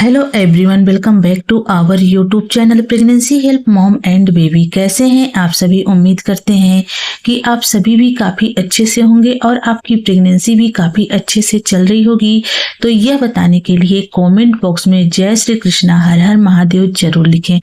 Hello everyone, welcome back to our YouTube channel pregnancy help mom and baby. कैसे हैं आप सभी? उम्मीद करते हैं कि आप सभी भी काफ़ी अच्छे से होंगे और आपकी प्रेगनेंसी भी काफ़ी अच्छे से चल रही होगी। तो यह बताने के लिए कमेंट बॉक्स में जय श्री कृष्णा हर हर महादेव जरूर लिखें।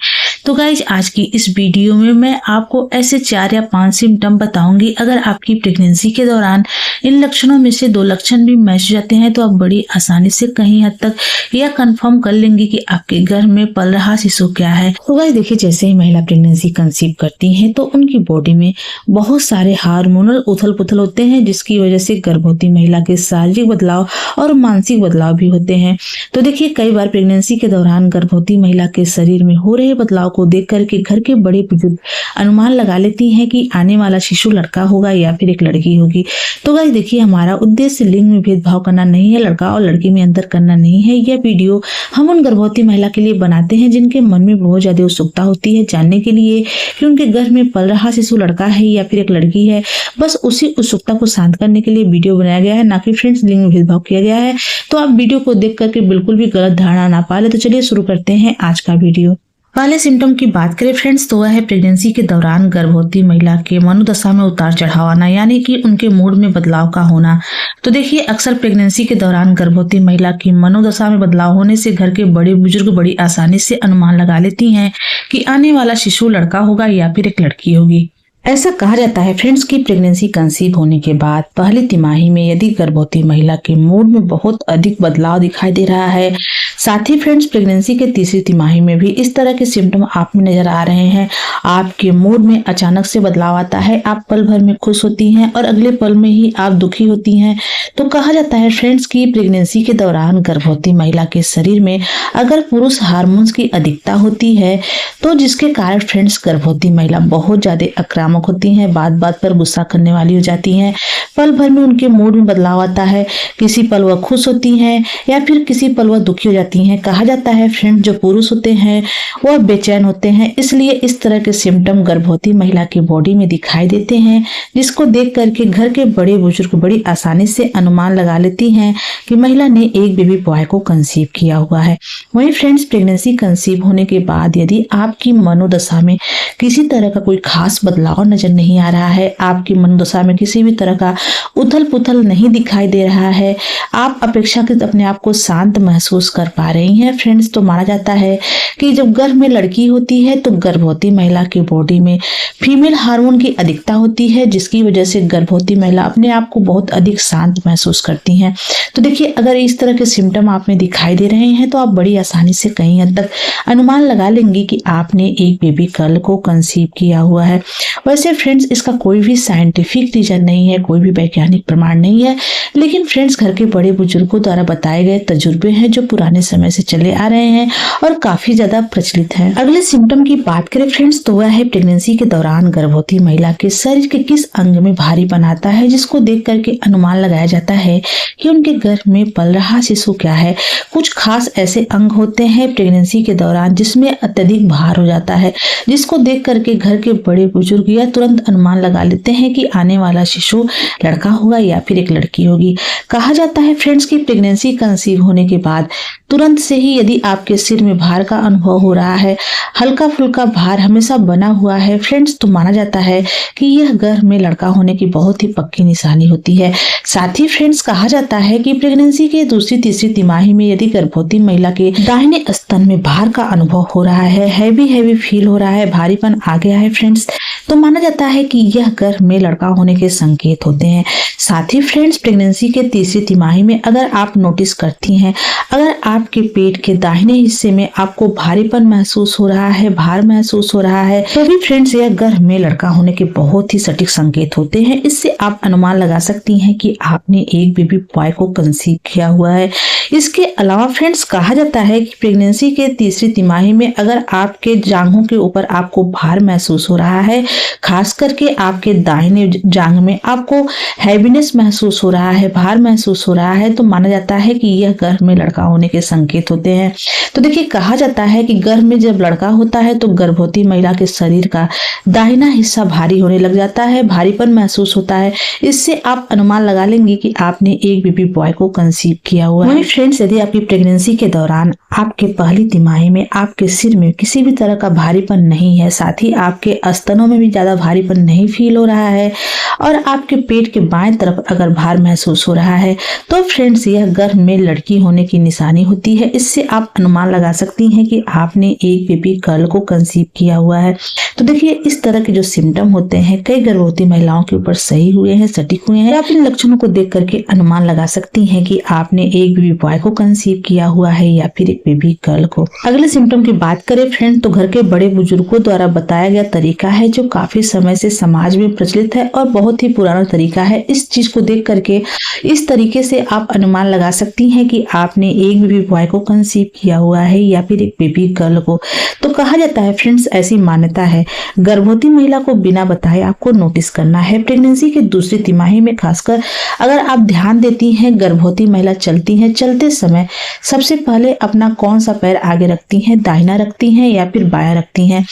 तो गाइज, आज की इस वीडियो में मैं आपको ऐसे 4 या 5 सिम्टम बताऊंगी। अगर आपकी प्रेगनेंसी के दौरान इन लक्षणों में से 2 लक्षण भी मैच हो जाते हैं तो आप बड़ी आसानी से कहीं हद तक यह कंफर्म कर लेंगे कि आपके घर में पल रहा शिशु क्या है। तो गाइस देखिए, जैसे ही महिला प्रेगनेंसी कंसीव करती हैं तो उनकी बॉडी में बहुत सारे हार्मोनल उथल पुथल होते हैं, जिसकी वजह से गर्भवती महिला के शारीरिक बदलाव और मानसिक बदलाव भी होते हैं। तो देखिए, कई बार प्रेगनेंसी के दौरान गर्भवती महिला के शरीर में हो रहे बदलाव को देख करके घर के बड़े बुजुर्ग अनुमान लगा लेती हैं कि आने वाला शिशु लड़का होगा या फिर एक लड़की होगी। तो गाइस देखिए, हमारा उद्देश्य लिंग में भेदभाव करना नहीं है, लड़का और लड़की में अंतर करना नहीं है। यह वीडियो हम उन गर्भवती महिला के लिए बनाते हैं जिनके मन में बहुत ज्यादा उत्सुकता होती है जानने के लिए कि उनके गर्भ में पल रहा शिशु लड़का है या फिर एक लड़की है। बस उसी उत्सुकता को शांत करने के लिए वीडियो बनाया गया है, ना कि फ्रेंड्स लिंग में भेदभाव किया गया है। तो आप वीडियो को देख करके बिल्कुल भी गलत धारणा ना पाले। तो चलिए शुरू करते हैं आज का वीडियो। पहले सिम्टम की बात करें फ्रेंड्स, तो वह है प्रेगनेंसी के दौरान गर्भवती महिला के मनोदशा में उतार चढ़ाव आना, यानी कि उनके मूड में बदलाव का होना। तो देखिए, अक्सर प्रेगनेंसी के दौरान गर्भवती महिला की मनोदशा में बदलाव होने से घर के बड़े बुजुर्ग बड़ी आसानी से अनुमान लगा लेती हैं कि आने वाला शिशु लड़का होगा या फिर एक लड़की होगी। ऐसा कहा जाता है फ्रेंड्स कि प्रेगनेंसी कंसीव होने के बाद पहली तिमाही में यदि गर्भवती महिला के मूड में बहुत अधिक बदलाव दिखाई दे रहा है, साथ ही फ्रेंड्स प्रेगनेंसी के तीसरी तिमाही में भी इस तरह के सिम्टम आप में नजर आ रहे हैं, आपके मूड में अचानक से बदलाव आता है, आप पल भर में खुश होती हैं और अगले पल में ही आप दुखी होती हैं, तो कहा जाता है फ्रेंड्स कि प्रेगनेंसी के दौरान गर्भवती महिला के शरीर में अगर पुरुष हार्मोन्स की अधिकता होती है तो जिसके कारण फ्रेंड्स गर्भवती महिला बहुत ज्यादा आक्रामक होती हैं, बात बात पर गुस्सा करने वाली हो जाती हैं, पल भर में उनके मूड में बदलाव आता है, किसी पल वह खुश होती हैं या फिर किसी पल वह दुखी हो जाती हैं। कहा जाता है फ्रेंड्स, जो पुरुष होते हैं वह बेचैन होते हैं, इसलिए इस तरह के सिम्टम गर्भवती महिला की बॉडी में दिखाई देते हैं, जिसको देख करके घर के बड़े बुजुर्ग बड़ी आसानी से अनुमान लगा लेती हैं कि महिला ने एक बेबी बॉय को कंसीव किया हुआ है। वहीं फ्रेंड्स, प्रेगनेंसी कंसीव होने के बाद यदि आपकी मनोदशा में किसी तरह का कोई खास बदलाव नजर नहीं आ रहा है, आपकी मनोदशा में किसी भी तरह का उथल पुथल नहीं दिखाई दे रहा है, आप अपेक्षाकृत अपने आप को शांत महसूस कर पा रही हैं फ्रेंड्स, तो माना जाता है कि जब गर्भ में लड़की होती है तो गर्भवती महिला की बॉडी में फीमेल हार्मोन की अधिकता होती है, जिसकी वजह से गर्भवती महिला अपने आप को बहुत अधिक शांत महसूस करती हैं। तो देखिए, अगर इस तरह के सिम्टम आप में दिखाई दे रहे हैं तो आप बड़ी आसानी से कहीं हद तक अनुमान लगा लेंगे कि आपने एक बेबी गर्ल को कंसीव किया हुआ है। वैसे फ्रेंड्स, इसका कोई भी साइंटिफिक रीजन नहीं है, कोई भी वैज्ञानिक प्रमाण नहीं है, लेकिन फ्रेंड्स घर के बड़े बुजुर्गों द्वारा बताए गए तजुर्बे हैं जो पुराने समय से चले आ रहे हैं और काफी ज्यादा प्रचलित हैं। अगले सिम्टम की बात करें फ्रेंड्स, तो वह है प्रेगनेंसी के दौरान गर्भवती महिला के शरीर के किस अंग में भारी बनाता है, जिसको देख करके अनुमान लगाया जाता है कि उनके गर्भ में पल रहा शिशु क्या है। कुछ खास ऐसे अंग होते हैं प्रेगनेंसी के दौरान जिसमें अत्यधिक भार हो जाता है, जिसको देख करके घर के बड़े बुजुर्ग यह तुरंत अनुमान लगा लेते हैं कि आने वाला शिशु लड़का होगा या फिर एक लड़की होगी। कहा जाता है फ्रेंड्स कि प्रेगनेंसी कंसीव होने के बाद तुरंत से ही यदि आपके सिर में भार का अनुभव हो रहा है, हल्का फुल्का भार हमेशा बना हुआ है फ्रेंड्स, तो माना जाता है कि यह गर्भ में लड़का होने की बहुत ही पक्की निशानी होती है। साथ ही फ्रेंड्स, कहा जाता है कि प्रेगनेंसी के दूसरी तीसरी तिमाही में यदि गर्भवती महिला के दाहिने स्तन में भार का अनुभव हो रहा है, हैवी फील हो रहा है, भारीपन आ गया है फ्रेंड्स, तो माना जाता है कि यह गर्भ में लड़का होने के संकेत होते हैं। साथ ही फ्रेंड्स, प्रेगनेंसी के तीसरी तिमाही में अगर आप नोटिस करती हैं, अगर आपके पेट के दाहिने हिस्से में आपको भारीपन महसूस हो रहा है, भार महसूस हो रहा है, तो भी फ्रेंड्स यह गर्भ में लड़का होने के बहुत ही सटीक संकेत होते हैं। इससे आप अनुमान लगा सकती हैं कि आपने एक बेबी बॉय को कंसीव किया हुआ है। इसके अलावा फ्रेंड्स, कहा जाता है कि प्रेगनेंसी के तीसरी तिमाही में अगर आपके जांघों के ऊपर आपको भार महसूस हो रहा है खास करके आपके दाहिने जांघ में आपको हैवीनेस महसूस हो रहा है, भार महसूस हो रहा है, तो माना जाता है कि यह गर्भ में लड़का होने के संकेत होते हैं। तो देखिए, कहा जाता है कि गर्भ में जब लड़का होता है तो गर्भवती महिला के शरीर का दाहिना हिस्सा भारी होने लग जाता है, भारीपन महसूस होता है। इससे आप अनुमान लगा लेंगे कि आपने एक बेबी बॉय को कंसीव किया हुआ है। फ्रेंड्स, यदि आपकी प्रेगनेंसी के दौरान आपके पहली तिमाही में आपके सिर में किसी भी तरह का भारीपन नहीं है, साथ ही आपके स्तनों में भी ज्यादा भारीपन नहीं फील हो रहा है और आपके पेट के बाएं तरफ अगर भार महसूस हो रहा है, तो फ्रेंड्स यह गर्भ में लड़की होने की निशानी होती है। इससे आप अनुमान लगा सकती हैं कि आपने एक बेबी गर्ल को कंसीव किया हुआ है। तो देखिए, इस तरह के जो सिम्टम होते हैं कई गर्भवती महिलाओं के ऊपर सही हुए हैं, सटीक हुए हैं। आप इन लक्षणों को देख करके अनुमान लगा सकती हैं कि आपने एक बेबी बॉय को कंसीव किया हुआ है या फिर एक बेबी गर्ल को। अगले सिम्टम की बात करें फ्रेंड, तो घर के बड़े बुजुर्गों द्वारा बताया गया तरीका है जो काफी समय से समाज में प्रचलित है और बहुत ही पुराना तरीका है। इस चीज को देख करके इस तरीके से आप अनुमान लगा सकती हैं कि आपने एक बेबी बॉय को कंसीव किया हुआ है या फिर एक बेबी गर्ल को। तो कहा जाता है फ्रेंड्स, ऐसी मान्यता है गर्भवती महिला को बिना बताए आपको नोटिस करना है। प्रेगनेंसी के दूसरी तिमाही में खासकर अगर आप ध्यान देती हैं, गर्भवती महिला चलती हैं, चलते समय सबसे पहले अपना कौन सा पैर आगे रखती हैं, दाहिना रखती हैं या फिर बायां रखती हैं।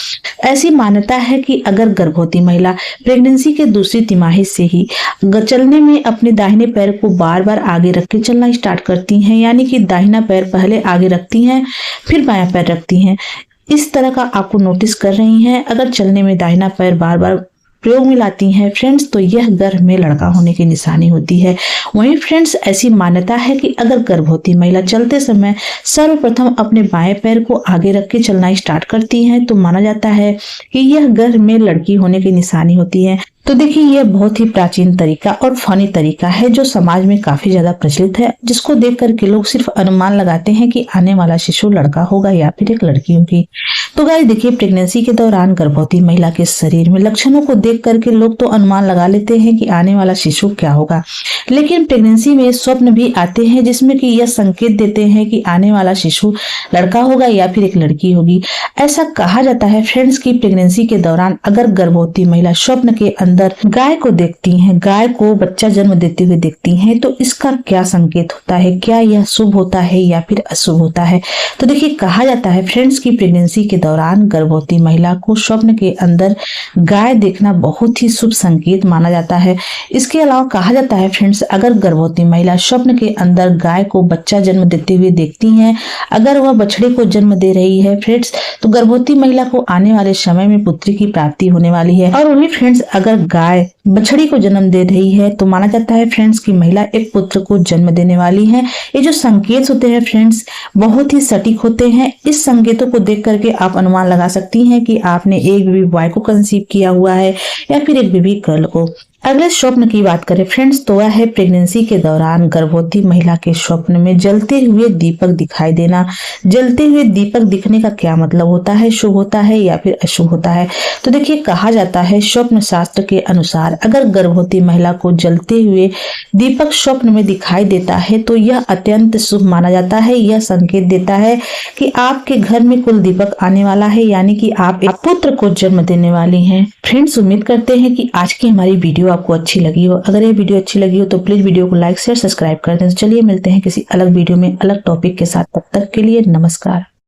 ऐसी मान्यता है कि अगर गर्भवती महिला प्रेगनेंसी के दूसरी तिमाही से ही चलने में अपने दाहिने पैर को बार बार आगे रख के चलना स्टार्ट करती हैं, यानी कि दाहिना पैर पहले आगे रखती हैं फिर बायां पैर रखती हैं, इस तरह का आपको नोटिस कर रही हैं, अगर चलने में दाहिना पैर बार बार प्रयोग में लाती हैं फ्रेंड्स, तो यह गर्भ में लड़का होने की निशानी होती है। वहीं फ्रेंड्स, ऐसी मान्यता है कि अगर गर्भवती महिला चलते समय सर्वप्रथम अपने बाएं पैर को आगे रख के चलना स्टार्ट करती हैं, तो माना जाता है कि यह गर्भ में लड़की होने की निशानी होती है। तो देखिए, यह बहुत ही प्राचीन तरीका और फनी तरीका है जो समाज में काफी ज्यादा प्रचलित है, जिसको देख करके लोग सिर्फ अनुमान लगाते हैं कि आने वाला शिशु लड़का होगा या फिर एक लड़की होगी। तो गाइस देखिए, प्रेगनेंसी के दौरान गर्भवती महिला के शरीर में लक्षणों को देख करके लोग तो अनुमान लगा लेते हैं कि आने वाला शिशु क्या होगा, लेकिन प्रेगनेंसी में स्वप्न भी आते हैं जिसमें कि यह संकेत देते हैं कि आने वाला शिशु लड़का होगा या फिर एक लड़की होगी। ऐसा कहा जाता है फ्रेंड्स कि प्रेगनेंसी के दौरान अगर गर्भवती महिला स्वप्न के अंदर गाय को देखती हैं, गाय को बच्चा जन्म देते हुए देखती हैं, तो इसका क्या संकेत होता है, क्या यह शुभ होता है या फिर अशुभ होता है। तो देखिए, कहा जाता है फ्रेंड्स कि प्रेगनेंसी के दौरान गर्भवती महिला को स्वप्न के अंदर गाय देखना बहुत ही शुभ संकेत माना जाता है। इसके अलावा कहा जाता है फ्रेंड्स, अगर गर्भवती महिला स्वप्न के अंदर गाय को बच्चा जन्म देते हुए देखती हैं, अगर वह बछड़े को जन्म दे रही है फ्रेंड्स, तो गर्भवती महिला को आने वाले समय में पुत्री की प्राप्ति होने वाली है। और वही फ्रेंड्स, अगर गाय बछड़ी को जन्म दे रही है तो माना जाता है फ्रेंड्स कि महिला एक पुत्र को जन्म देने वाली है। ये जो संकेत होते हैं फ्रेंड्स बहुत ही सटीक होते हैं। इस संकेतों को देख करके आप अनुमान लगा सकती हैं कि आपने एक बेबी बॉय को कंसीव किया हुआ है या फिर एक बेबी गर्ल को। अगले स्वप्न की बात करें फ्रेंड्स, तो वह है प्रेगनेंसी के दौरान गर्भवती महिला के स्वप्न में जलते हुए दीपक दिखाई देना। जलते हुए दीपक दिखने का क्या मतलब होता है, शुभ होता है या फिर अशुभ होता है। तो देखिए, कहा जाता है स्वप्न शास्त्र के अनुसार अगर गर्भवती महिला को जलते हुए दीपक स्वप्न में दिखाई देता है तो यह अत्यंत शुभ माना जाता है। यह संकेत देता है कि आपके घर में कुल दीपक आने वाला है, यानी कि आप एक पुत्र को जन्म देने वाली हैं। फ्रेंड्स, उम्मीद करते हैं कि आज की हमारी वीडियो आपको अच्छी लगी हो। अगर ये वीडियो अच्छी लगी हो तो प्लीज वीडियो को लाइक शेयर सब्सक्राइब कर दें। तो चलिए मिलते हैं किसी अलग वीडियो में अलग टॉपिक के साथ, तब तक के लिए नमस्कार।